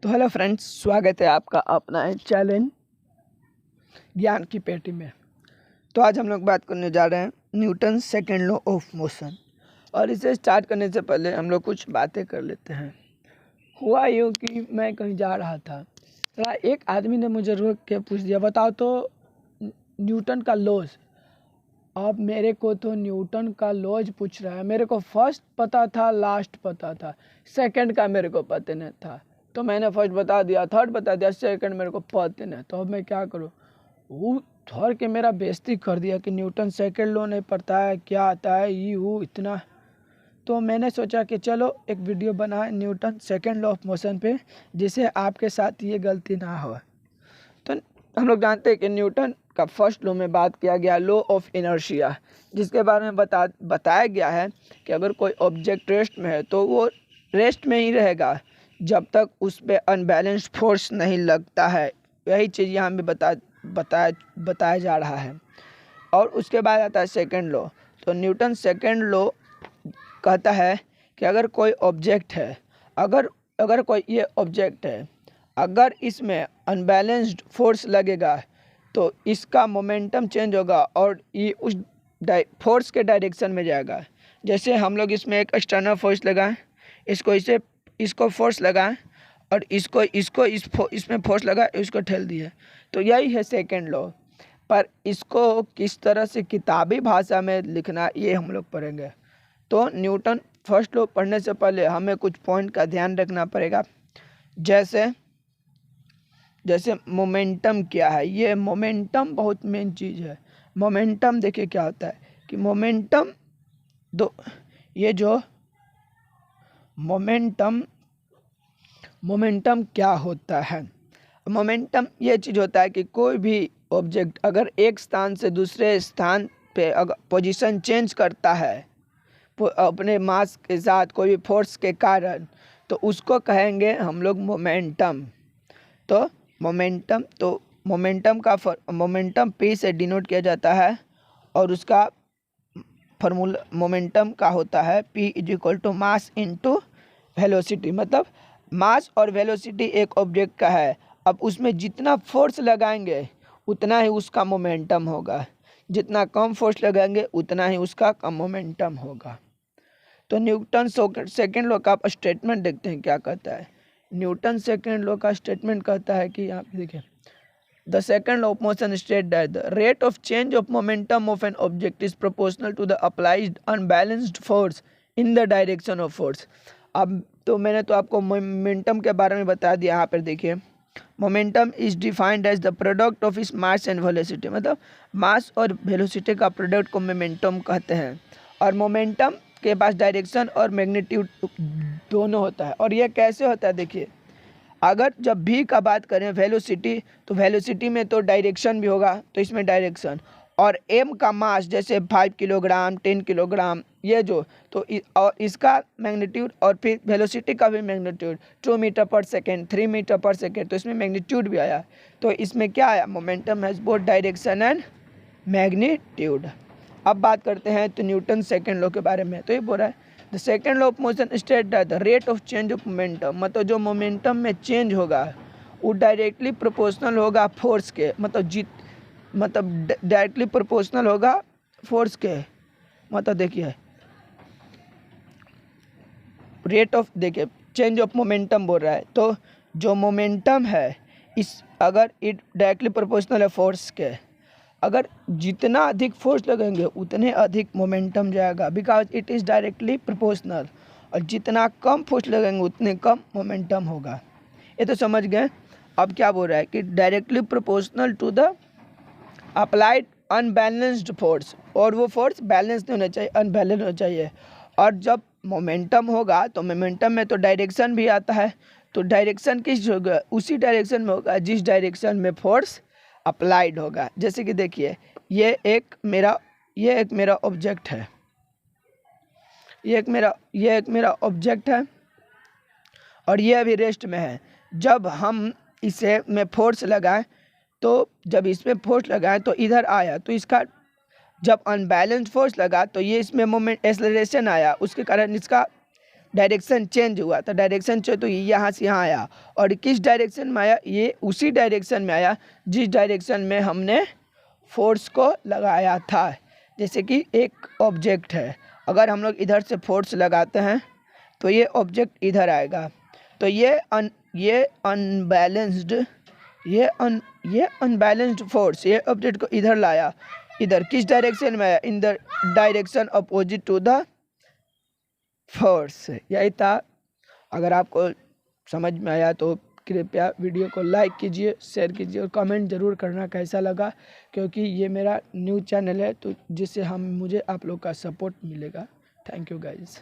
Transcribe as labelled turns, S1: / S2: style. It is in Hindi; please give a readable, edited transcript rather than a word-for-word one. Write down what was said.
S1: तो हेलो फ्रेंड्स, स्वागत है आपका अपना चैलेंज ज्ञान की पेटी में। तो आज हम लोग बात करने जा रहे हैं Newton second law of motion. और इसे स्टार्ट करने से पहले हम लोग कुछ बातें कर लेते हैं। हुआ यूँ कि मैं कहीं जा रहा था, एक आदमी ने मुझे रोक के पूछ दिया, बताओ तो न्यूटन का लॉज। अब मेरे को तो न्यूटन का लॉज पूछ रहा है। मेरे को फर्स्ट पता था, लास्ट पता था, सेकंड का मेरे को पता नहीं था। तो मैंने फर्स्ट बता दिया, थर्ड बता दिया, सेकंड मेरे को पता नहीं। तो अब मैं क्या करूँ? वो धर के मेरा बेइज्जती कर दिया कि न्यूटन सेकंड लॉ नहीं पढ़ता है, क्या आता है ये वो इतना। तो मैंने सोचा कि चलो एक वीडियो बनाए Newton second law of motion पे, जिससे आपके साथ ये गलती ना हो। तो हम लोग जानते हैं कि न्यूटन का फर्स्ट लॉ में बात किया गया लॉ ऑफ इनर्शिया, जिसके बारे में बताया गया है कि अगर कोई ऑब्जेक्ट रेस्ट में है तो वो रेस्ट में ही रहेगा जब तक उस पर अनबैलेंस्ड फोर्स नहीं लगता है। यही चीज़ यहाँ पे बताया जा रहा है। और उसके बाद आता है सेकंड लॉ। तो न्यूटन सेकंड लॉ कहता है कि अगर कोई ऑब्जेक्ट है, अगर कोई ये ऑब्जेक्ट है, अगर इसमें अनबैलेंस्ड फोर्स लगेगा तो इसका मोमेंटम चेंज होगा और ये उस फोर्स के डायरेक्शन में जाएगा। जैसे हम लोग इसमें एक एक्सटर्नल फोर्स लगाएं, इसको फोर्स लगाएं और इसमें फोर्स लगाए, इसको ठेल दिए। तो यही है सेकंड लॉ। पर इसको किस तरह से किताबी भाषा में लिखना, ये हम लोग पढ़ेंगे। तो न्यूटन फर्स्ट लॉ पढ़ने से पहले हमें कुछ पॉइंट का ध्यान रखना पड़ेगा। जैसे मोमेंटम क्या है। ये मोमेंटम बहुत मेन चीज़ है। मोमेंटम देखिए क्या होता है कि मोमेंटम क्या होता है। मोमेंटम ये चीज़ होता है कि कोई भी ऑब्जेक्ट अगर एक स्थान से दूसरे स्थान पे अगर पोजीशन चेंज करता है अपने मास के साथ, कोई भी फोर्स के कारण, तो उसको कहेंगे हम लोग मोमेंटम। तो मोमेंटम P से डिनोट किया जाता है और उसका फॉर्मूला मोमेंटम का होता है P = मास इंटू वेलोसिटी। मतलब मास और वेलोसिटी एक ऑब्जेक्ट का है। अब उसमें जितना फोर्स लगाएंगे उतना ही उसका मोमेंटम होगा, जितना कम फोर्स लगाएंगे उतना ही उसका कम मोमेंटम होगा। तो न्यूटन सेकंड लॉ का आप स्टेटमेंट देखते हैं क्या कहता है। न्यूटन सेकंड लॉ का स्टेटमेंट कहता है कि यहाँ पे देखिए, the second law of motion state that the rate of change of momentum of an object is proportional to the applied unbalanced force in the direction of force. अब तो मैंने तो आपको मोमेंटम के बारे में बता दिया। यहाँ पर देखिए, momentum is defined as the product of इस मास एंड वेलोसिटी। मतलब मास और वेलोसिटी का प्रोडक्ट को मोमेंटम कहते हैं। और मोमेंटम के पास डायरेक्शन और मैग्नीट्यूड दोनों होता है। और यह कैसे होता है देखिए, अगर जब भी का बात करें वेलोसिटी, तो वेलोसिटी में तो डायरेक्शन भी होगा, तो इसमें डायरेक्शन। और m का मास जैसे 5 किलोग्राम 10 किलोग्राम ये जो, तो और इसका मैग्नीट्यूड, और फिर वेलोसिटी का भी मैग्नीट्यूड 2 मीटर पर सेकेंड 3 मीटर पर सेकेंड, तो इसमें मैग्नीट्यूड भी आया। तो इसमें क्या आया, momentum has both direction and magnitude. अब बात करते हैं तो न्यूटन सेकंड लॉ के बारे में। तो ये बोल रहा है the second law of motion state that the rate of change of momentum, मतलब जो मोमेंटम में चेंज होगा वो डायरेक्टली प्रोपोर्शनल होगा फोर्स के। मतलब डायरेक्टली प्रोपोर्शनल होगा फोर्स के। मतलब देखिए रेट ऑफ, देखिए चेंज ऑफ मोमेंटम बोल रहा है, तो जो मोमेंटम है इस अगर इट डायरेक्टली प्रोपोर्शनल है फोर्स के, अगर जितना अधिक फोर्स लगेंगे उतने अधिक मोमेंटम जाएगा, because it is directly proportional. और जितना कम फोर्स लगेंगे उतने कम मोमेंटम होगा। ये तो समझ गए। अब क्या बोल रहा है कि directly proportional to the applied unbalanced force, और वो फोर्स बैलेंस नहीं होना चाहिए, अनबैलेंस होना चाहिए। और जब मोमेंटम होगा तो मोमेंटम में तो डायरेक्शन भी आता है, तो डायरेक्शन किस होगा, उसी डायरेक्शन में होगा जिस डायरेक्शन में फोर्स अप्लाइड होगा। जैसे कि देखिए ये एक मेरा ऑब्जेक्ट है, ये एक मेरा ऑब्जेक्ट है और ये अभी रेस्ट में है। जब हम इसे में फोर्स लगाएं, तो जब इसमें फोर्स लगाएं तो इधर आया, तो इसका जब अनबैलेंस्ड फोर्स लगा तो ये इसमें मोमेंट एक्सेलरेशन आया, उसके कारण इसका डायरेक्शन चेंज हुआ, तो डायरेक्शन चेंज तो ये यहाँ से यहाँ आया, और किस डायरेक्शन में आया, ये उसी डायरेक्शन में आया जिस डायरेक्शन में हमने फोर्स को लगाया था। जैसे कि एक ऑब्जेक्ट है, अगर हम लोग इधर से फोर्स लगाते हैं तो ये ऑब्जेक्ट इधर आएगा, तो ये अनबैलेंस्ड फोर्स ये ऑब्जेक्ट को इधर लाया, इधर किस डायरेक्शन में आया, in the direction opposite to the force. यही था। अगर आपको समझ में आया तो कृपया वीडियो को लाइक कीजिए, शेयर कीजिए और कमेंट ज़रूर करना कैसा लगा, क्योंकि ये मेरा न्यू चैनल है तो जिससे मुझे आप लोग का सपोर्ट मिलेगा। Thank you guys.